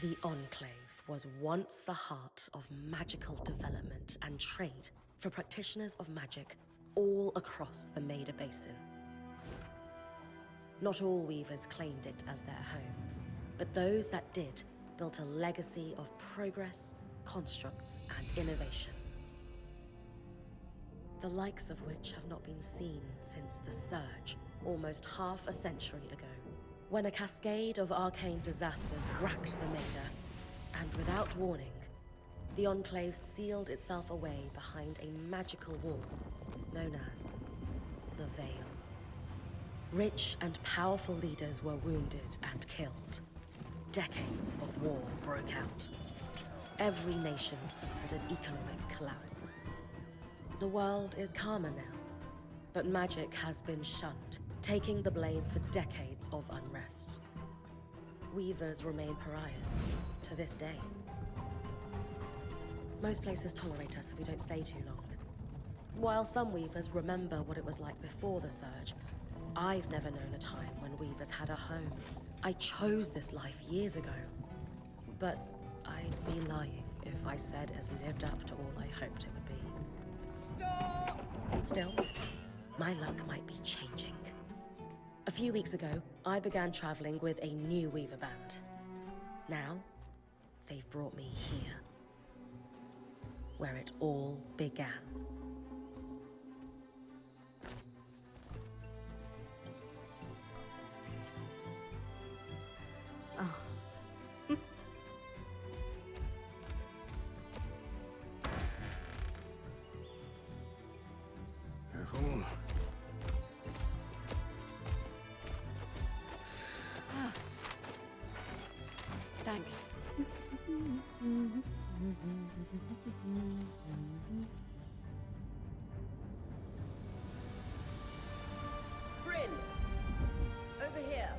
The Enclave was once the heart of magical development and trade for practitioners of magic all across the Maida Basin. Not all weavers claimed it as their home, but those that did built a legacy of progress, constructs, and innovation. The likes of which have not been seen since the Surge, almost half a century ago, when a cascade of arcane disasters racked the Maida, and without warning, the Enclave sealed itself away behind a magical wall known as the Veil. Rich and powerful leaders were wounded and killed. Decades of war broke out. Every nation suffered an economic collapse. The world is calmer now, but magic has been shunned, taking the blame for decades of unrest. Weavers remain pariahs to this day. Most places tolerate us if we don't stay too long. While some weavers remember what it was like before the Surge, I've never known a time when weavers had a home. I chose this life years ago, but I'd be lying if I said it has lived up to all I hoped it would be. Stop! Still, my luck might be changing. A few weeks ago, I began traveling with a new weaver band. Now, they've brought me here, where it all began. Careful. Thanks. Bryn! Over here.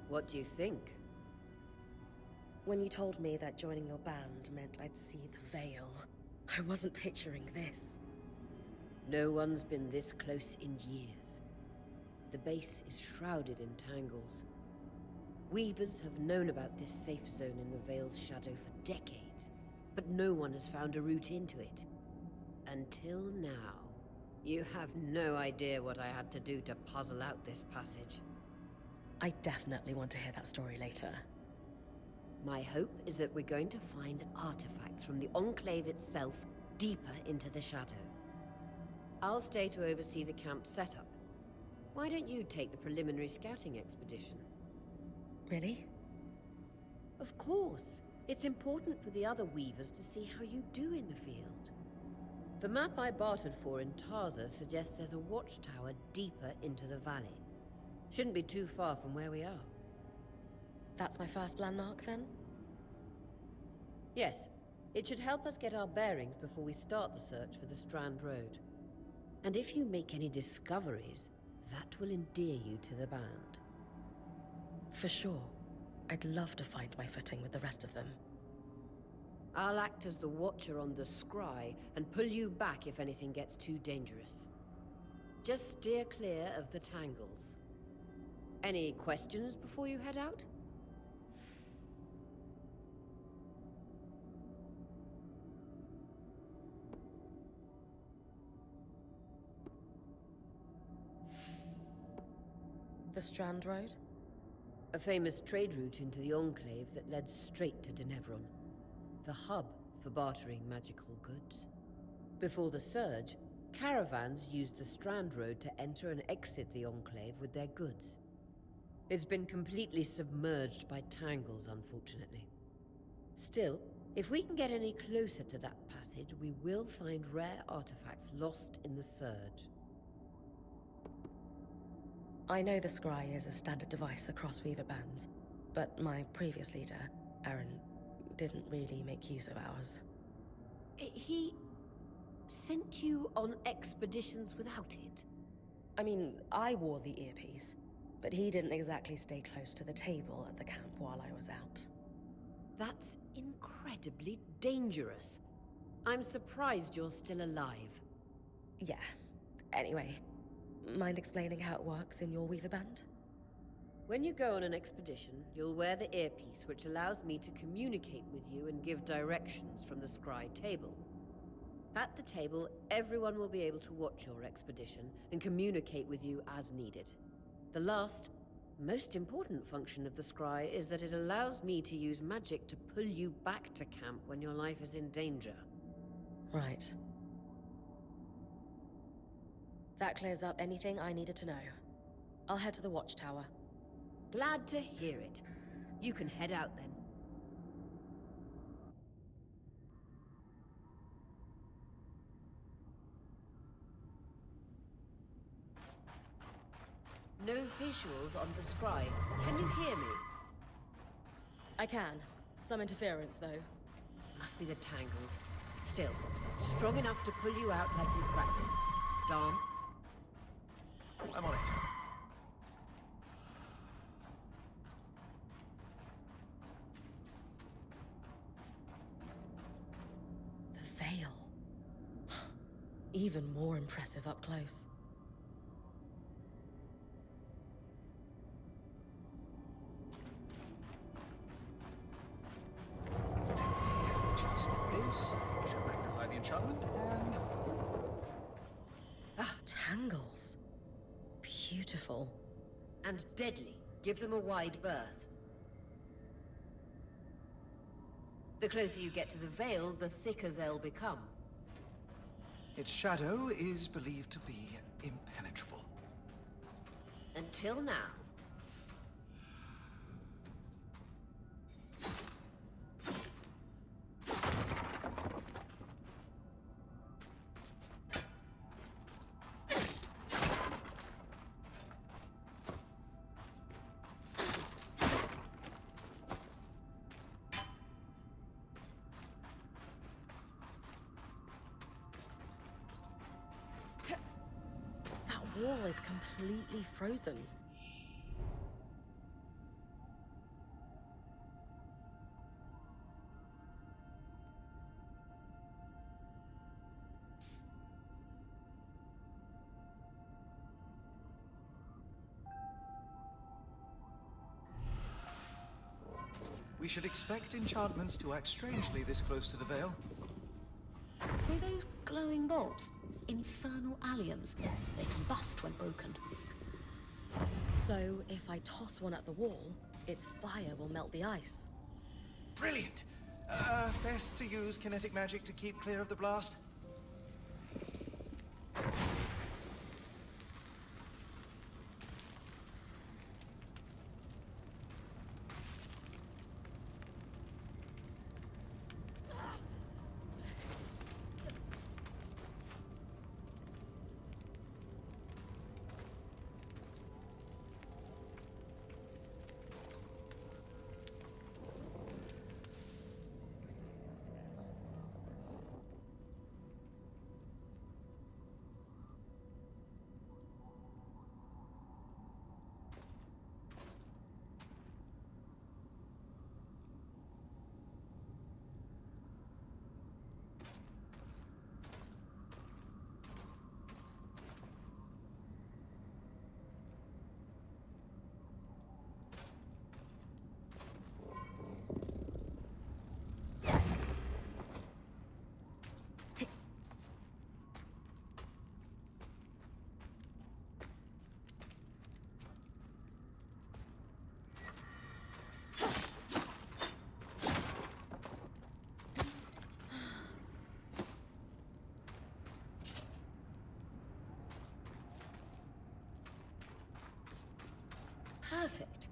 What do you think? When you told me that joining your band meant I'd see the Veil, I wasn't picturing this. No one's been this close in years. The base is shrouded in tangles. Weavers have known about this safe zone in the Veil's shadow for decades, but no one has found a route into it. Until now. You have no idea what I had to do to puzzle out this passage. I definitely want to hear that story later. My hope is that we're going to find artifacts from the Enclave itself deeper into the shadow. I'll stay to oversee the camp setup. Why don't you take the preliminary scouting expedition? Really? Of course. It's important for the other weavers to see how you do in the field. The map I bartered for in Tarza suggests there's a watchtower deeper into the valley. Shouldn't be too far from where we are. That's my first landmark, then? Yes. It should help us get our bearings before we start the search for the Strand Road. And if you make any discoveries, that will endear you to the band. For sure. I'd love to find my footing with the rest of them. I'll act as the watcher on the scry and pull you back if anything gets too dangerous. Just steer clear of the tangles. Any questions before you head out? The Strand Road? A famous trade route into the Enclave that led straight to Denevron. The hub for bartering magical goods. Before the Surge, caravans used the Strand Road to enter and exit the Enclave with their goods. It's been completely submerged by tangles, unfortunately. Still, if we can get any closer to that passage, we will find rare artifacts lost in the Surge. I know the scry is a standard device across weaver bands, but my previous leader, Aaron, didn't really make use of ours. He sent you on expeditions without it? I mean, I wore the earpiece, but he didn't exactly stay close to the table at the camp while I was out. That's incredibly dangerous. I'm surprised you're still alive. Yeah. Anyway, mind explaining how it works in your Weaver Band? When you go on an expedition, you'll wear the earpiece, which allows me to communicate with you and give directions from the scry table. At the table, everyone will be able to watch your expedition and communicate with you as needed. The last, most important function of the scry is that it allows me to use magic to pull you back to camp when your life is in danger. Right. That clears up anything I needed to know. I'll head to the watchtower. Glad to hear it. You can head out then. No visuals on the scry. Can you hear me? I can. Some interference, though. Must be the tangles. Still, strong enough to pull you out like we practiced. Dom? I'm on it. The veil. Even more impressive up close. Just this. Should magnify the enchantment and... Ah, tangles. Beautiful. And deadly. Give them a wide berth. The closer you get to the veil, the thicker they'll become. Its shadow is believed to be impenetrable. Until now. That wall is completely frozen. We should expect enchantments to act strangely this close to the veil. See those glowing bulbs? Infernal alliums. They combust when broken. So, if I toss one at the wall, its fire will melt the ice. Brilliant! Best to use kinetic magic to keep clear of the blast. Perfect.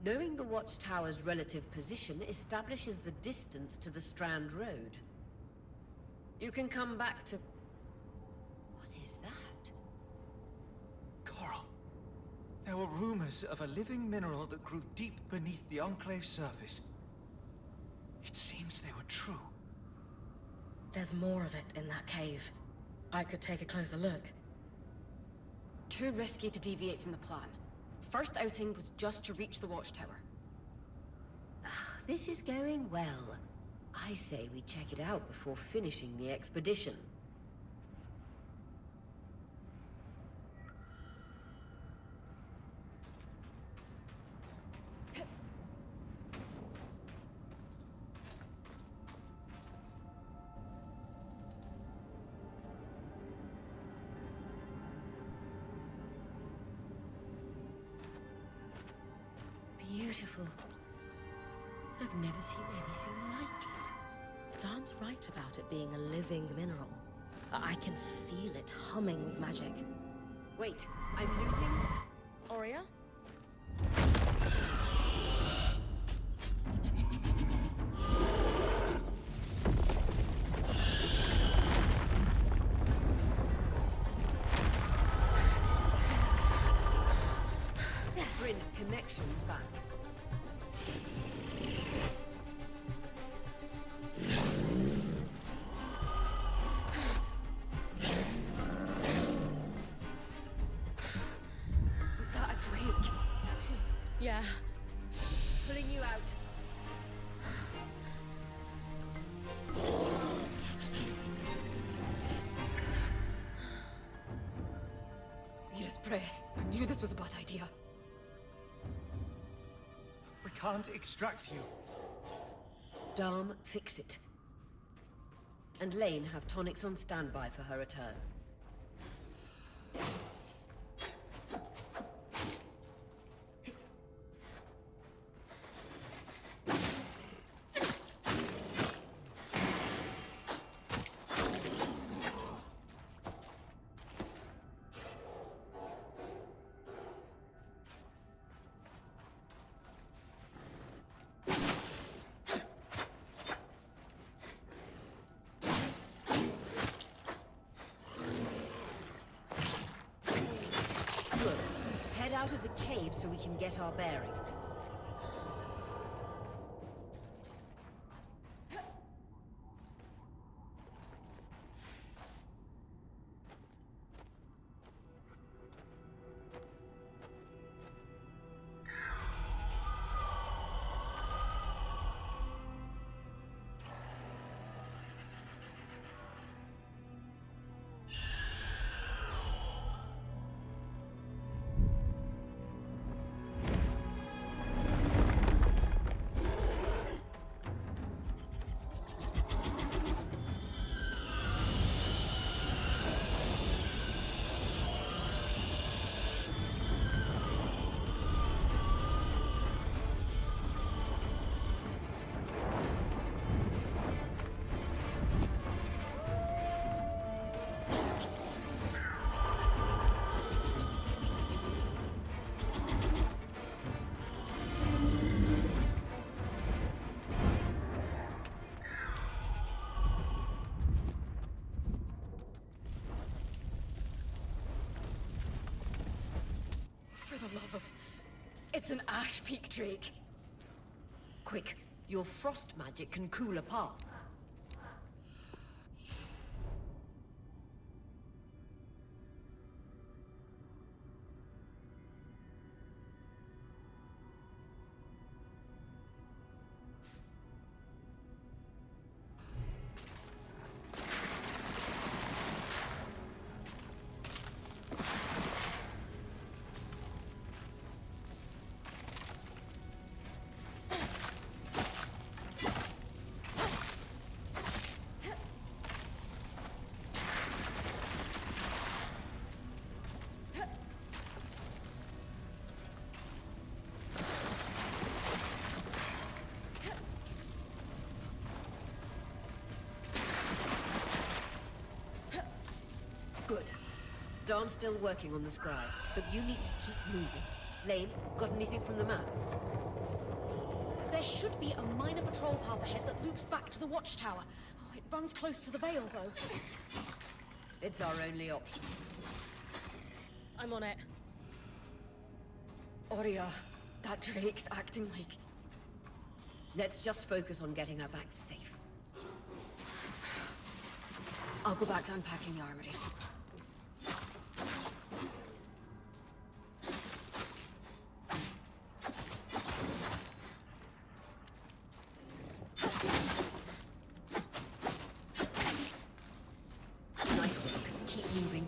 Knowing the watchtower's relative position establishes the distance to the Strand Road. You can come back to... What is that? Coral. There were rumors of a living mineral that grew deep beneath the Enclave's surface. It seems they were true. There's more of it in that cave. I could take a closer look. Too risky to deviate from the plan. First outing was just to reach the watchtower. This is going well. I say we check it out before finishing the expedition. Beautiful. I've never seen anything like it. Darm's right about it being a living mineral. I can feel it humming with magic. Wait, I'm losing... Aurea? Bryn, connections back. Was that a drake? Yeah. Pulling you out. Mira's breath. I knew this was a bad idea. We can't extract you. Darm, fix it. And Lane have tonics on standby for her return. Good. Head out of the cave so we can get our bearings. For the love of... It's an Ash Peak drake. Quick, your frost magic can cool a path. Good. Darm's still working on the scribe, but you need to keep moving. Lane, got anything from the map? There should be a minor patrol path ahead that loops back to the watchtower. Oh, it runs close to the Vale, though. It's our only option. I'm on it. Aurea, that drake's acting like... Let's just focus on getting her back safe. I'll go back to unpacking the armory. Nice work. Keep moving.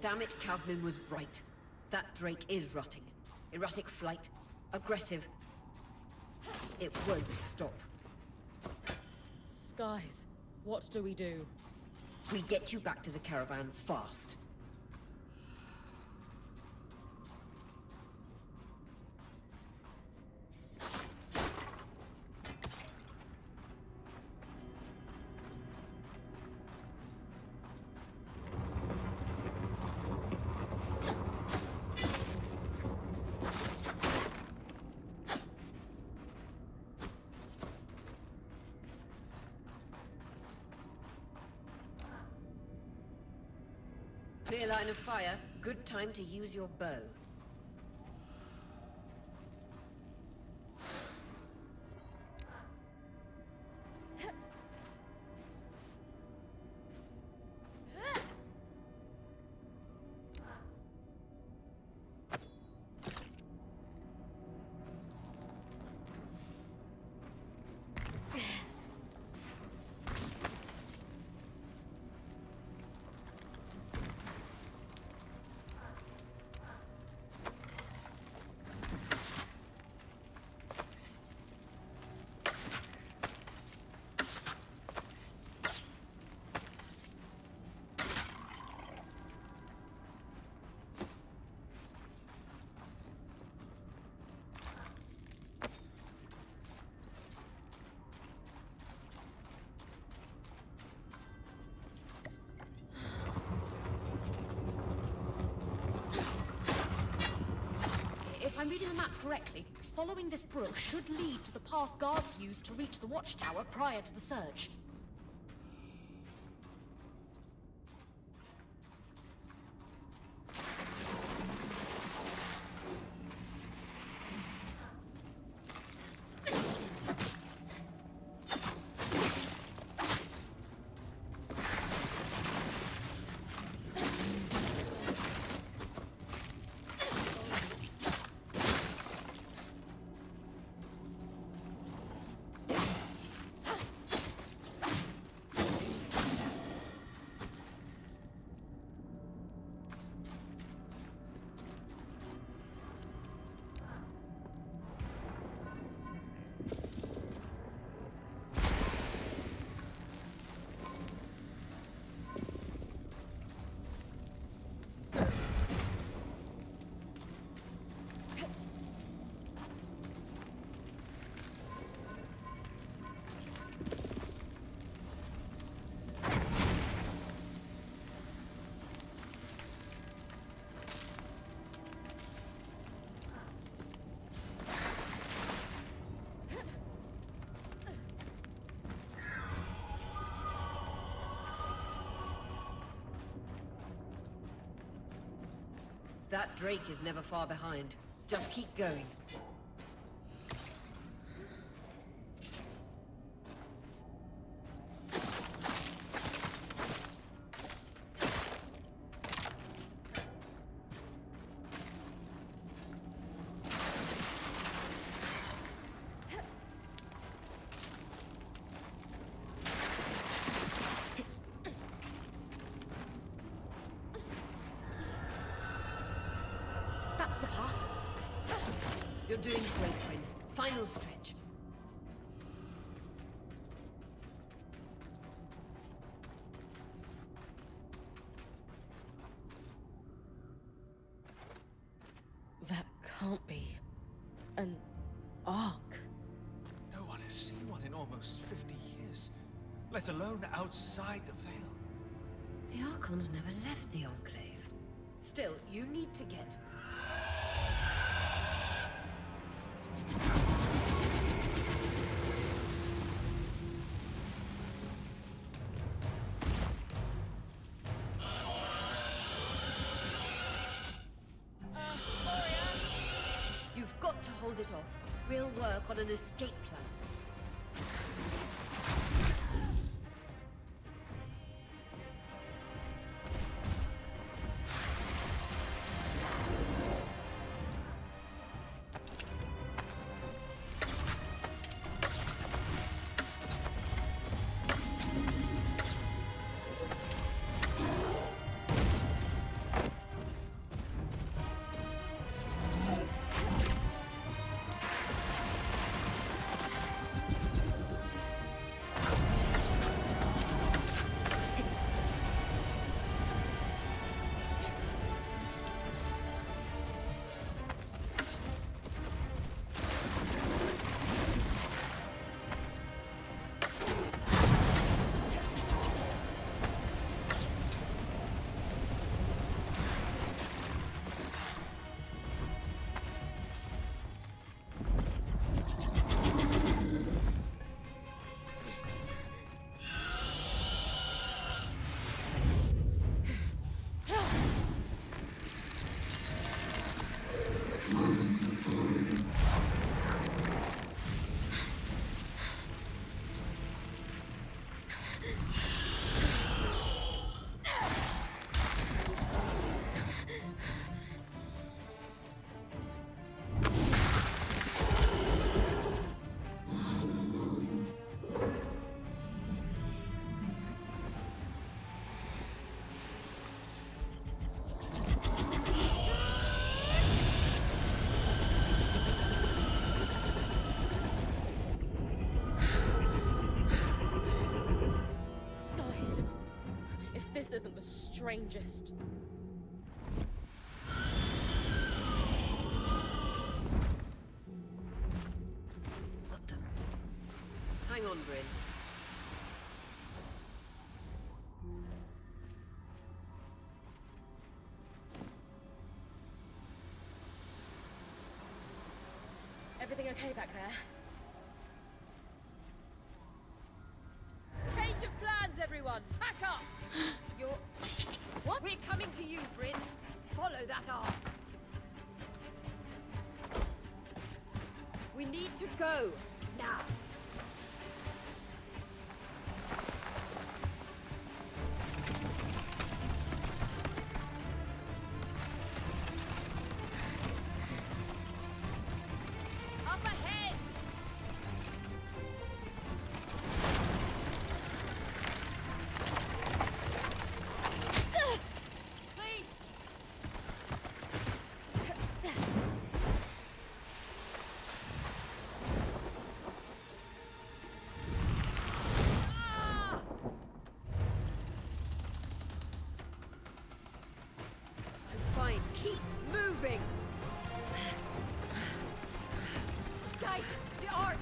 Damn it, Casmin was right. That Drake is rotting. Erratic flight. Aggressive. It won't stop. Skies, what do we do? We get you back to the caravan fast. Clear line of fire. Good time to use your bow. If I'm reading the map correctly, following this brook should lead to the path guards used to reach the watchtower prior to the surge. That Drake is never far behind. Just keep going. That's the path. You're doing great, Trin. Final stretch. That can't be an ark. No one has seen one in almost 50 years, let alone outside the Veil. The Archons never left the Enclave. Still, you need to get... You've got to hold it off. We'll work on an escape plan. This isn't the strangest. What the... Hang on, Bryn. Everything okay back there? Change of plans, everyone! Pack up! You're... What? We're coming to you, Bryn. Follow that arc. We need to go. Now. Up ahead! Please! Ah! I'm fine. Keep moving! Guys, the arc!